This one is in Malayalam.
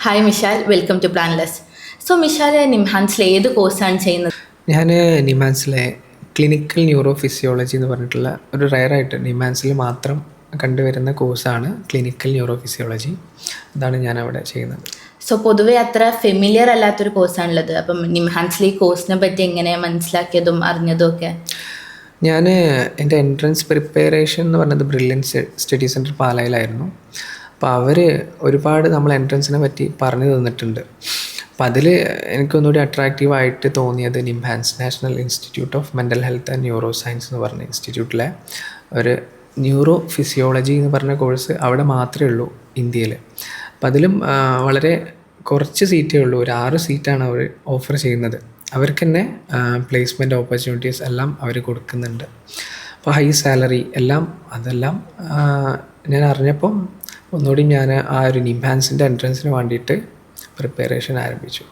Hi Mishal, welcome to Planless. So Mishal, നിംഹാൻസിലെ ഏത് കോഴ്സാണ് ചെയ്യുന്നത്? ഞാൻ നിമാൻസിലെ ക്ലിനിക്കൽ ന്യൂറോ ഫിസിയോളജി എന്ന് പറഞ്ഞിട്ടുള്ള ഒരു റയറായിട്ട് നിമാൻസിൽ മാത്രം കണ്ടുവരുന്ന കോഴ്സാണ് ക്ലിനിക്കൽ ന്യൂറോ ഫിസിയോളജി. അതാണ് ഞാൻ അവിടെ ചെയ്യുന്നത്. സോ പൊതുവെ അത്ര ഫെമിലിയർ അല്ലാത്തൊരു കോഴ്സാണുള്ളത്. അപ്പം നിംഹാൻസിലെ ഈ കോഴ്സിനെ പറ്റി എങ്ങനെ മനസ്സിലാക്കിയതും അറിഞ്ഞതും ഒക്കെ? ഞാൻ എൻ്റെ എൻട്രൻസ് പ്രിപ്പറേഷൻ എന്ന് പറഞ്ഞത് ബ്രില്യൻസ് സ്റ്റഡി സെൻറ്റർ പാലായിലായിരുന്നു. അപ്പോൾ അവർ ഒരുപാട് നമ്മൾ എൻട്രൻസിനെ പറ്റി പറഞ്ഞു തന്നിട്ടുണ്ട്. അപ്പോൾ അതിൽ എനിക്കൊന്നുകൂടി അട്രാക്റ്റീവായിട്ട് തോന്നിയത് NIMHANS national institute of mental health and neuro science എന്ന് പറഞ്ഞ ഇൻസ്റ്റിറ്റ്യൂട്ടിലെ ഒരു ന്യൂറോ ഫിസിയോളജി എന്ന് പറഞ്ഞ കോഴ്സ് അവിടെ മാത്രമേ ഉള്ളൂ ഇന്ത്യയിൽ. അപ്പം അതിലും വളരെ കുറച്ച് സീറ്റേ ഉള്ളൂ, ഒരു 6 സീറ്റാണ് അവർ ഓഫർ ചെയ്യുന്നത്. അവർക്ക് തന്നെ പ്ലേസ്മെൻറ്റ് ഓപ്പർച്യൂണിറ്റീസ് എല്ലാം അവർ കൊടുക്കുന്നുണ്ട്. അപ്പോൾ ഹൈ സാലറി അതെല്ലാം ഞാൻ അറിഞ്ഞപ്പം ഒന്നുകൂടി ഞാൻ ആ ഒരു നിംഹാൻസിൻ്റെ എൻട്രൻസിന് വേണ്ടിയിട്ട് പ്രിപ്പറേഷൻ ആരംഭിച്ചു.